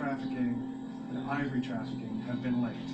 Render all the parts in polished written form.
trafficking and ivory trafficking have been linked.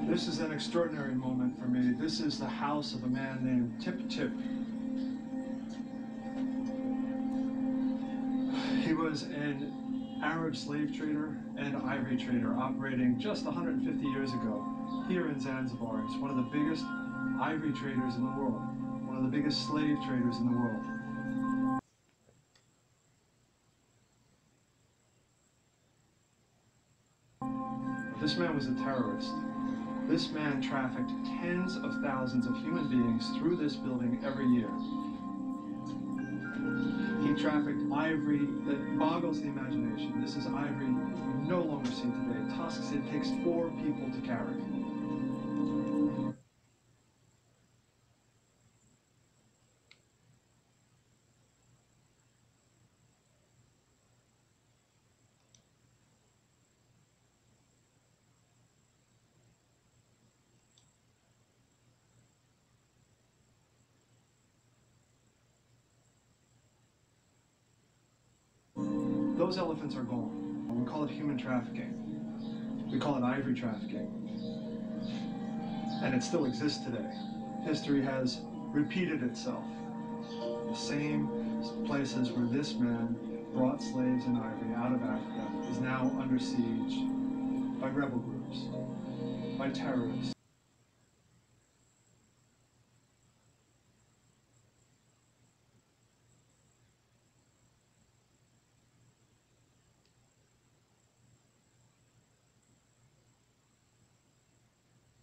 This is an extraordinary moment for me. This is the house of a man named Tipu Tip. He was an Arab slave trader and ivory trader operating just 150 years ago here in Zanzibar. He's one of the biggest ivory traders in the world, one of the biggest slave traders in the world. This man was a terrorist. This man trafficked tens of thousands of human beings through this building every year. He trafficked ivory that boggles the imagination. This is ivory we no longer see today. Tusks it takes 4 people to carry. Those elephants are gone. We call it human trafficking. We call it ivory trafficking. And it still exists today. History has repeated itself. The same places where this man brought slaves and ivory out of Africa is now under siege by rebel groups, by terrorists.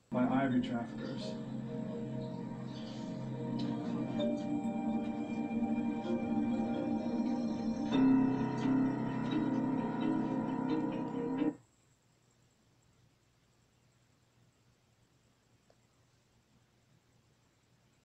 By ivory traffickers.